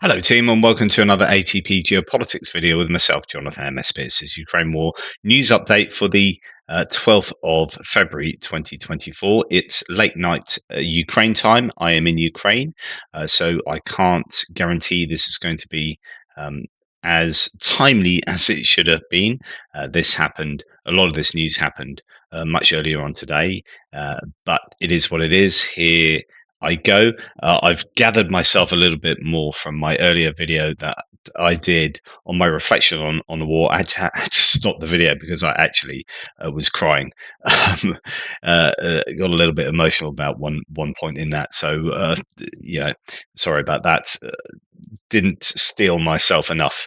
Hello, team, and welcome to another ATP Geopolitics video with myself, Jonathan M.S. This is Ukraine War news update for the 12th of February 2024. It's late night Ukraine time. I am in Ukraine, so I can't guarantee this is going to be as timely as it should have been. This happened, a lot of this news happened much earlier on today, but it is what it is. Here I go. I've gathered myself a little bit more from my earlier video that I did on my reflection on the war. I had to stop the video because I actually was crying. Um, got a little bit emotional about one point in that. So, sorry about that. Didn't steel myself enough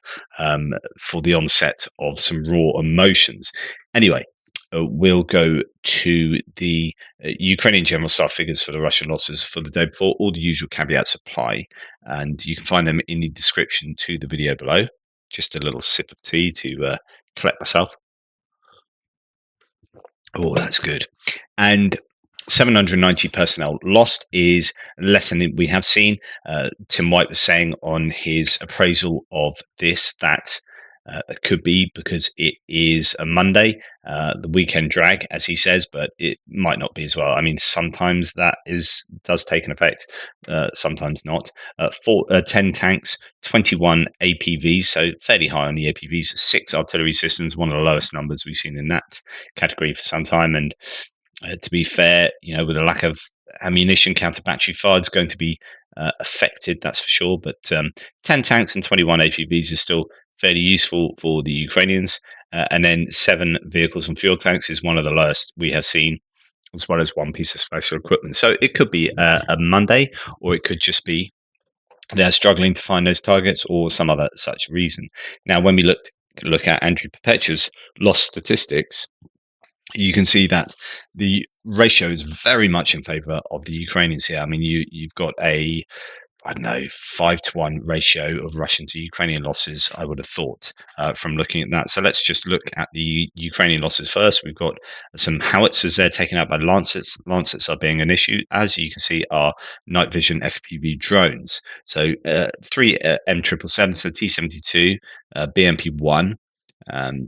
for the onset of some raw emotions. Anyway, we'll go to the Ukrainian general staff figures for the Russian losses for the day before. All the usual caveats apply, and you can find them in the description to the video below. Just a little sip of tea to collect myself. Oh, that's good. And 790 personnel lost is less than we have seen. Tim White was saying on his appraisal of this that it could be because it is a Monday, the weekend drag, as he says, but it might not be as well. I mean, sometimes that does take an effect, sometimes not. 10 tanks, 21 APVs, so fairly high on the APVs. 6 artillery systems, one of the lowest numbers we've seen in that category for some time. And to be fair, with a lack of ammunition, counter battery fire is going to be affected, that's for sure. But 10 tanks and 21 APVs is still fairly useful for the Ukrainians. And then 7 vehicles and fuel tanks is one of the lowest we have seen, as well as 1 piece of special equipment. So it could be a Monday, or it could just be they're struggling to find those targets, or some other such reason. Now, when we look at Andrew Perpetua's loss statistics, you can see that the ratio is very much in favor of the Ukrainians here. I mean, you've got I don't know, 5-to-1 ratio of Russian to Ukrainian losses, I would have thought, from looking at that. So let's just look at the Ukrainian losses first. We've got some howitzers there taken out by Lancets. Lancets are being an issue. As you can see, are night vision FPV drones. So 3 M777, so T-72, BMP-1,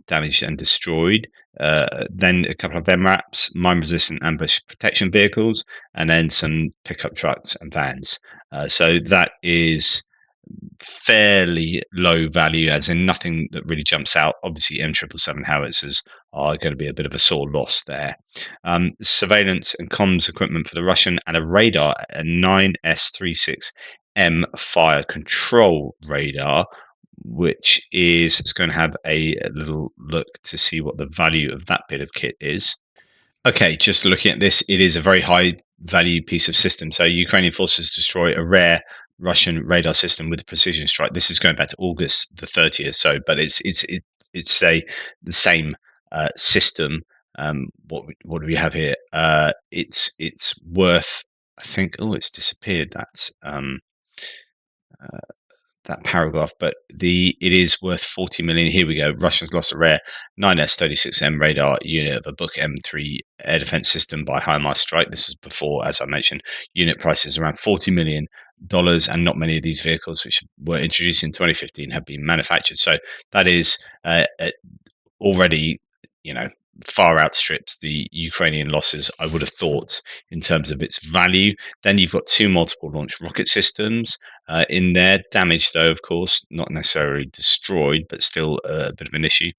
damaged and destroyed. Then a couple of MRAPs, mine-resistant ambush protection vehicles, and then some pickup trucks and vans. So that is fairly low value, as in nothing that really jumps out. Obviously, M777 howitzers are going to be a bit of a sore loss there. Surveillance and comms equipment for the Russian, and a radar, a 9S36M fire control radar, which is going to have a little look to see what the value of that bit of kit is. Okay, just looking at this, it is a very high value piece of system. So Ukrainian forces destroy a rare Russian radar system with a precision strike. This is going back to August the 30th. So, but it's the same system. What do we have here? It's worth, I think. Oh, it's disappeared. That paragraph, but it is worth 40 million. Here we go. Russians lost a rare 9S36M radar unit of a Book M3 air defense system by HIMARS strike. This was before, as I mentioned, unit prices around $40 million, and not many of these vehicles, which were introduced in 2015, have been manufactured. So that is already, far outstrips the Ukrainian losses, I would have thought, in terms of its value. Then you've got 2 multiple launch rocket systems in there, damaged though, of course, not necessarily destroyed, but still a bit of an issue.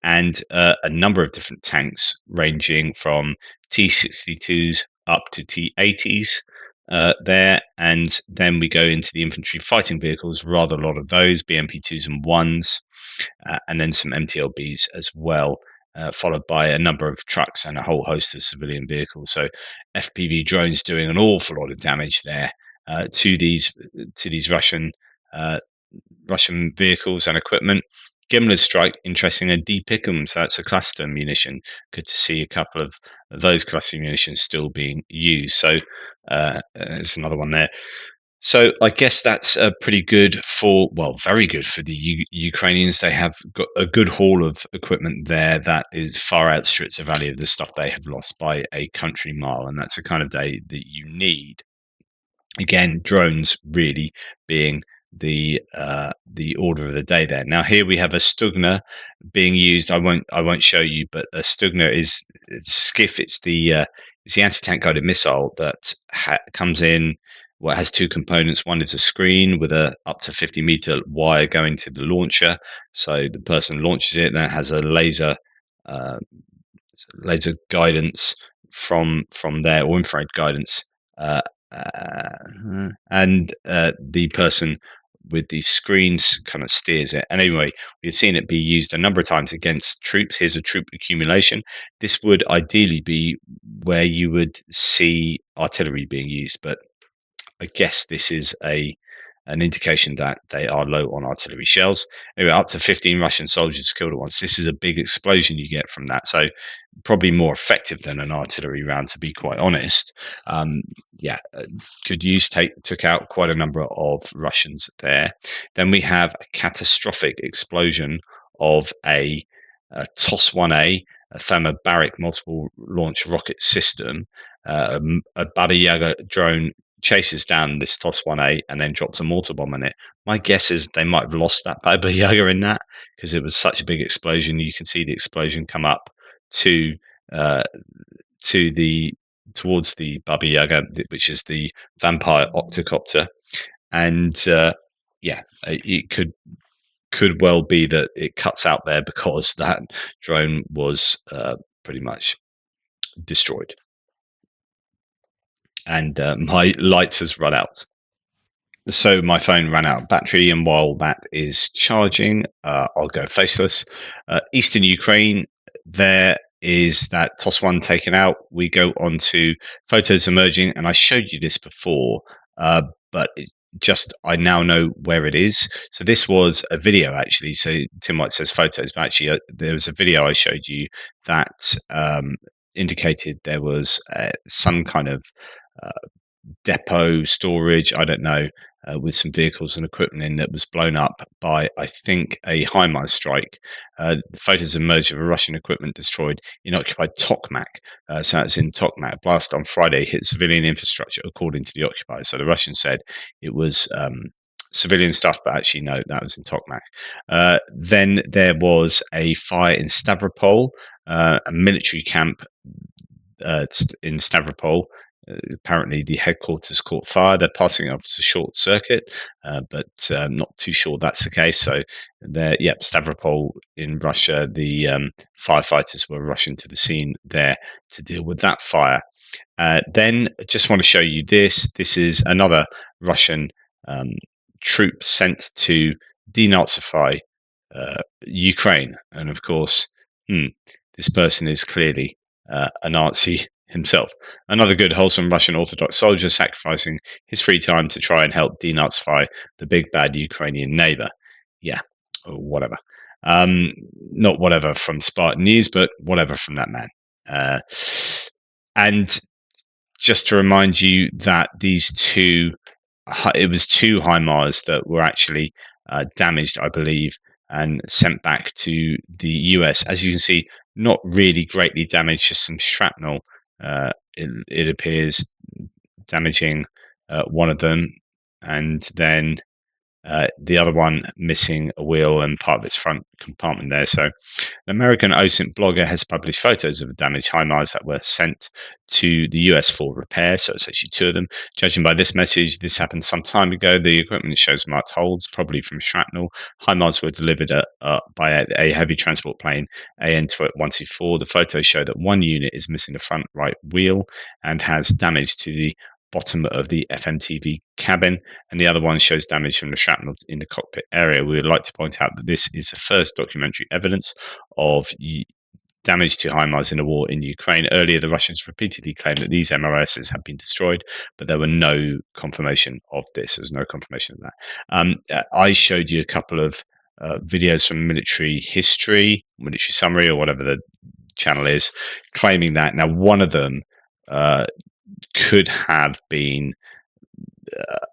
And a number of different tanks, ranging from T-62s up to T-80s there. And then we go into the infantry fighting vehicles, rather a lot of those, BMP-2s and 1s, and then some MTLBs as well. Followed by a number of trucks and a whole host of civilian vehicles. So FPV drones doing an awful lot of damage there to these Russian vehicles and equipment. Gimler's strike, interesting, and D Pick'em, so that's a cluster munition. Good to see a couple of those cluster munitions still being used. So there's another one there. So I guess that's pretty good very good for the Ukrainians. They have got a good haul of equipment there that is far outstrips the value of the stuff they have lost by a country mile, and that's the kind of day that you need. Again, drones really being the order of the day there. Now here we have a Stugner being used. I won't show you, but a Stugner is skiff. It's the anti-tank guided missile that comes in. Well, it has two components. One is a screen with a up to 50-meter wire going to the launcher, so the person launches it. Then it has a uh, laser guidance from there, or infrared guidance, uh, and the person with these screens kind of steers it. And anyway, we've seen it be used a number of times against troops. Here's a troop accumulation. This would ideally be where you would see artillery being used, but I guess this is an indication that they are low on artillery shells. Anyway, up to 15 Russian soldiers killed at once. This is a big explosion you get from that. So probably more effective than an artillery round, to be quite honest. Yeah, good use. Took out quite a number of Russians there. Then we have a catastrophic explosion of a TOS-1A, a thermobaric multiple launch rocket system. A Baba Yaga drone chases down this TOS-1A and then drops a mortar bomb on it. My guess is they might have lost that Baba Yaga in that, because it was such a big explosion. You can see the explosion come up to uh, towards the Baba Yaga, which is the vampire octocopter, and yeah, it could well be that it cuts out there because that drone was pretty much destroyed. And my lights has run out. So my phone ran out of battery, and while that is charging, I'll go faceless. Eastern Ukraine, there is that TOS-1 taken out. We go on to photos emerging, and I showed you this before, but I now know where it is. So this was a video, actually. So Tim White says photos, but actually there was a video I showed you that indicated there was some kind of uh, depot storage, I don't know, with some vehicles and equipment in, that was blown up by, I think, a HIMARS strike. The photos emerged of a Russian equipment destroyed in occupied Tokmak. So it's in Tokmak. Blast on Friday hit civilian infrastructure, according to the occupiers. So the Russians said it was civilian stuff, but actually, no, that was in Tokmak. Then there was a fire in Stavropol, a military camp in Stavropol. Apparently, the headquarters caught fire. They're passing it off as a short circuit, but not too sure that's the case. So, Stavropol in Russia. The firefighters were rushing to the scene there to deal with that fire. Then, just want to show you this. This is another Russian troop sent to denazify Ukraine, and of course, this person is clearly a Nazi himself. Another good, wholesome Russian Orthodox soldier sacrificing his free time to try and help denazify the big bad Ukrainian neighbor. Yeah, or whatever. Not whatever from Spartan News, but whatever from that man. And just to remind you that it was two HIMARS that were actually damaged, I believe, and sent back to the US. As you can see, not really greatly damaged, just some shrapnel. It appears damaging one of them, and then the other one missing a wheel and part of its front compartment there. So, an American OSINT blogger has published photos of the damaged HIMARS that were sent to the US for repair. So, it's actually two of them. Judging by this message, this happened some time ago. The equipment shows marked holes, probably from shrapnel. HIMARS were delivered by a heavy transport plane, AN-124. The photos show that one unit is missing the front right wheel and has damage to the bottom of the FMTV cabin, and the other one shows damage from the shrapnel in the cockpit area. We would like to point out that this is the first documentary evidence of damage to HIMARS in a war in Ukraine. Earlier, the Russians repeatedly claimed that these MRSs had been destroyed, but there were no confirmation of this. There was no confirmation of that. I showed you a couple of videos from Military History, Military Summary, or whatever the channel is, claiming that. Now, one of them could have been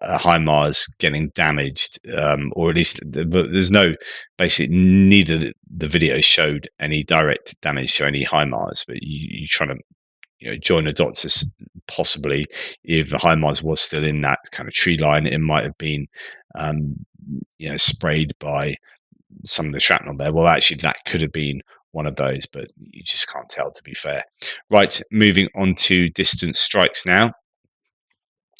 a HIMARS getting damaged, or at least there's no, basically neither the video showed any direct damage to any HIMARS, but you try to join the dots as possibly if the HIMARS was still in that kind of tree line, it might have been sprayed by some of the shrapnel there. Well, actually, that could have been one of those, but you just can't tell, to be fair. Right, moving on to distance strikes now.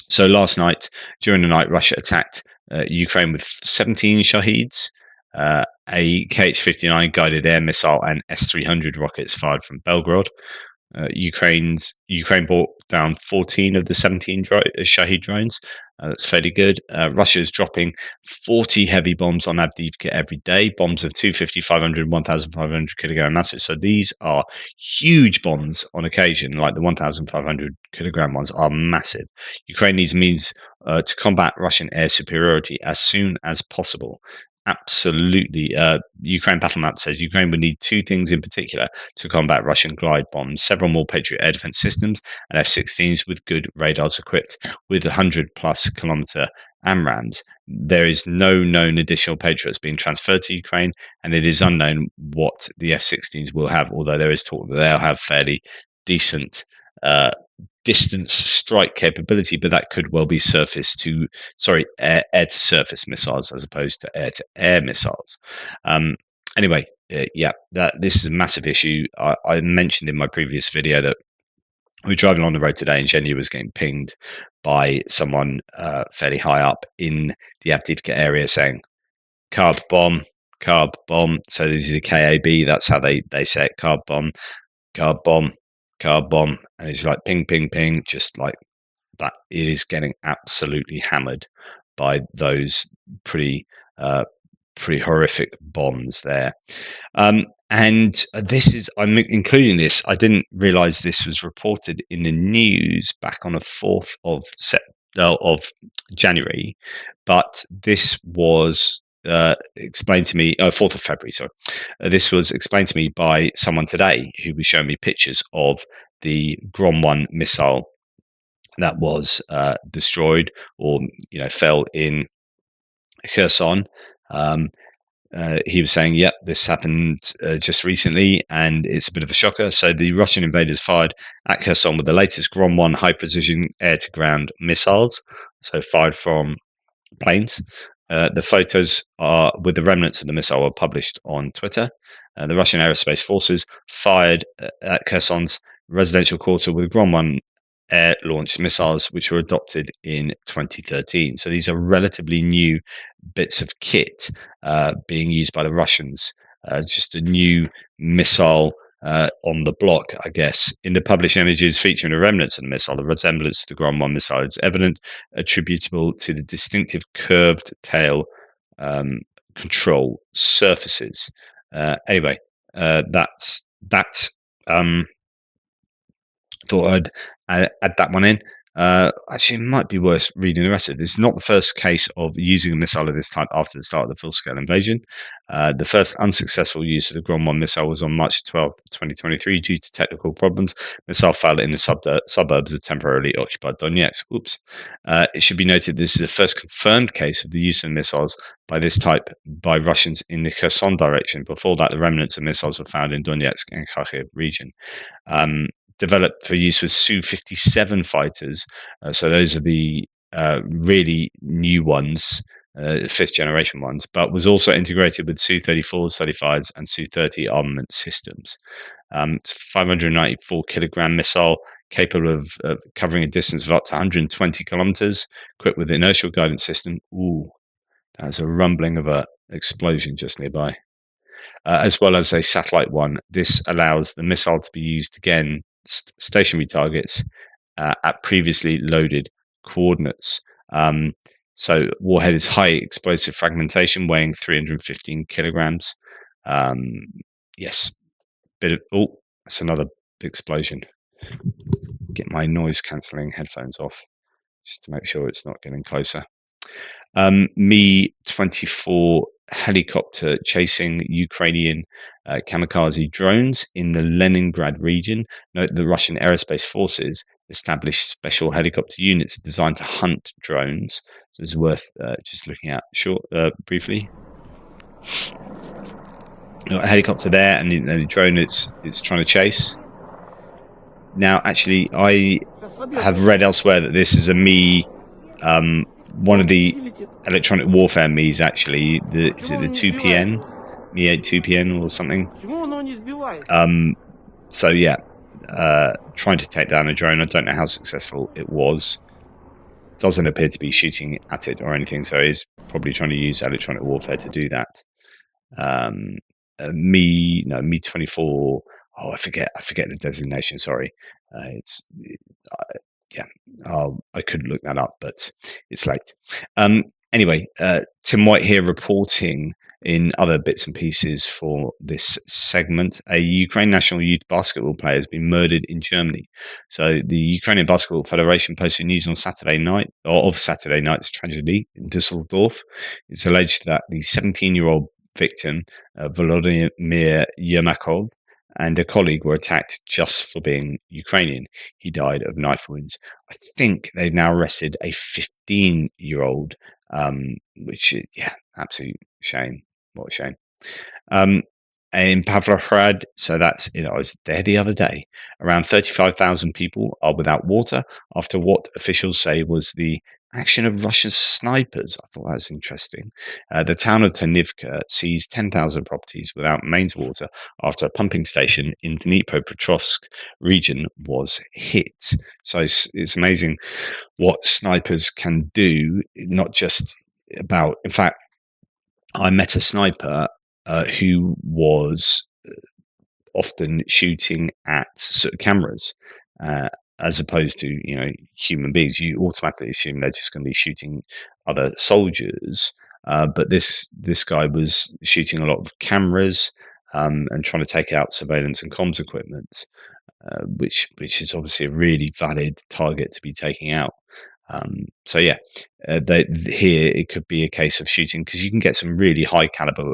So last night, during the night, Russia attacked Ukraine with 17 Shaheeds, a Kh-59 guided air missile, and S-300 rockets fired from Belgorod. Ukraine brought down 14 of the 17 Shahed drones. That's fairly good. Russia is dropping 40 heavy bombs on Avdiivka every day, bombs of 250, 500, 1,500 kilogram masses. So these are huge bombs on occasion, like the 1,500 kilogram ones are massive. Ukraine needs means to combat Russian air superiority as soon as possible. Absolutely. Ukraine battle map says Ukraine would need two things in particular to combat Russian glide bombs: several more Patriot air defense systems and F-16s with good radars equipped with 100+ kilometer AMRAAMs. There is no known additional Patriots being transferred to Ukraine, and it is unknown what the F-16s will have, although there is talk that they'll have fairly decent distance strike capability, but that could well be air to surface missiles as opposed to air to air missiles. Anyway, this is a massive issue. I mentioned in my previous video that we were driving on the road today and Genya was getting pinged by someone fairly high up in the Avdiivka area saying carb bomb. So these are the KAB, that's how they say it: carb bomb, and it's like ping, ping, ping, just like that. It is getting absolutely hammered by those pretty horrific bombs there. And this is, I'm including this, I didn't realize this was reported in the news back on the 4th of January, but this was explained to me, 4th of February, sorry. This was explained to me by someone today who was showing me pictures of the Grom-1 missile that was destroyed or fell in Kherson. He was saying, yep, this happened just recently, and it's a bit of a shocker. So the Russian invaders fired at Kherson with the latest Grom-1 high-precision air-to-ground missiles, so fired from planes. The photos are with the remnants of the missile were published on Twitter. The Russian aerospace forces fired at Kherson's residential quarter with Grom-1 air-launched missiles, which were adopted in 2013. So these are relatively new bits of kit being used by the Russians. Just a new missile on the block, I guess. In the published images featuring the remnants of the missile, the resemblance to the Grom-1 missile is evident, attributable to the distinctive curved tail control surfaces. Anyway, that's that. Thought I'd add that one in. Actually, it might be worth reading the rest of it. This is not the first case of using a missile of this type after the start of the full-scale invasion. The first unsuccessful use of the Grom-1 missile was on March 12, 2023, due to technical problems. Missile fell in the suburbs of temporarily occupied Donetsk. Oops. It should be noted this is the first confirmed case of the use of missiles by this type by Russians in the Kherson direction. Before that, the remnants of missiles were found in Donetsk and Kharkiv region. Developed for use with Su-57 fighters. So those are the really new ones, fifth generation ones, but was also integrated with Su-34s, 35s, and Su-30 armament systems. It's a 594 kilogram missile capable of covering a distance of up to 120 kilometers, equipped with inertial guidance system. Ooh, that's a rumbling of a explosion just nearby. As well as a satellite one. This allows the missile to be used again stationary targets at previously loaded coordinates. So warhead is high explosive fragmentation, weighing 315 kilograms. Yes, that's another explosion. Get my noise cancelling headphones off just to make sure it's not getting closer. Mi-24 helicopter chasing Ukrainian kamikaze drones in the Leningrad region. Note the Russian aerospace forces established special helicopter units designed to hunt drones. So it's worth just looking at briefly. A helicopter there, and the drone it's trying to chase. Now, actually, I have read elsewhere that this is a one of the electronic warfare Mi's actually, is it the 2PN? Mi 8 2PN or something? So yeah, trying to take down a drone. I don't know how successful it was. Doesn't appear to be shooting at it or anything, so he's probably trying to use electronic warfare to do that. Me 24. Oh, I forget the designation. Sorry, it's yeah. I could look that up, but it's late. Anyway, Tim White here reporting in other bits and pieces for this segment. A Ukrainian national youth basketball player has been murdered in Germany. So the Ukrainian Basketball Federation posted news on Saturday night, or of Saturday night's tragedy in Dusseldorf. It's alleged that the 17-year-old victim, Volodymyr Yermakov, and a colleague were attacked just for being Ukrainian. He died of knife wounds. I think they've now arrested a 15-year-old, which is, yeah, absolute shame. What a shame. In Pavlohrad, so that's, I was there the other day, around 35,000 people are without water after what officials say was the action of Russian snipers. I thought that was interesting. The town of Ternivka sees 10,000 properties without mains water after a pumping station in Dnipropetrovsk region was hit. So it's amazing what snipers can do, not just about, in fact, I met a sniper who was often shooting at sort of cameras, as opposed to human beings. You automatically assume they're just going to be shooting other soldiers, but this guy was shooting a lot of cameras and trying to take out surveillance and comms equipment, which is obviously a really valid target to be taking out. So yeah, here it could be a case of shooting, because you can get some really high caliber,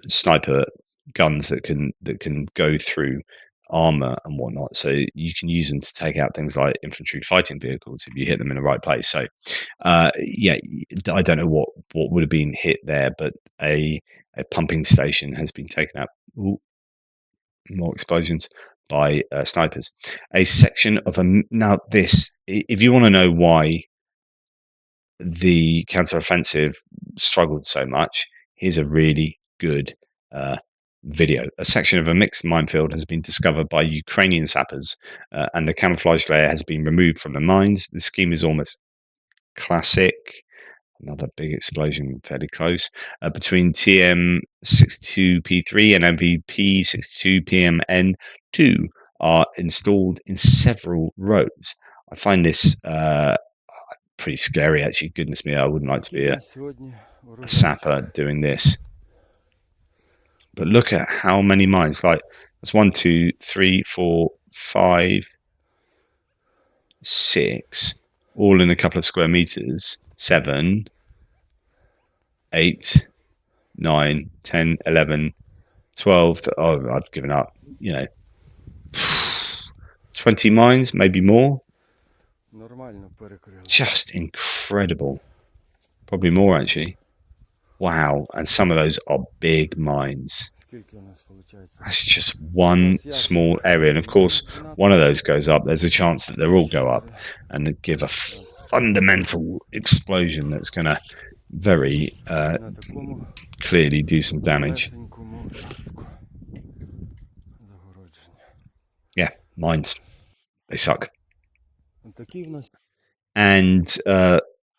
sniper guns that can go through armor and whatnot. So you can use them to take out things like infantry fighting vehicles if you hit them in the right place. So yeah, I don't know what would have been hit there, but a pumping station has been taken out. Ooh, more explosions by snipers. A section of now this, if you want to know why the counteroffensive struggled so much, here's a really good video. A section of a mixed minefield has been discovered by Ukrainian sappers, and the camouflage layer has been removed from the mines. The scheme is almost classic. Another big explosion fairly close. Between TM62P3 and MVP62PMN2 are installed in several rows. I find this pretty scary, actually. Goodness me, I wouldn't like to be a sapper doing this. But look at how many mines. Like, that's 1, 2, 3, 4, 5, 6, all in a couple of square meters. 7, 8, 9, 10, 11, 12. Oh, I've given up. 20 mines, maybe more. Just incredible. Probably more, actually. Wow. And some of those are big mines. That's just one small area. And of course, one of those goes up. There's a chance that they'll all go up and give a fundamental explosion that's going to very clearly do some damage. Yeah, mines. They suck. And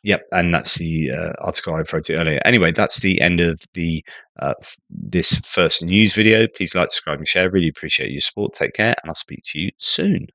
yep, and that's the article I referred to earlier. Anyway, that's the end of the this first news video. Please like, subscribe, and share. Really appreciate your support. Take care, and I'll speak to you soon.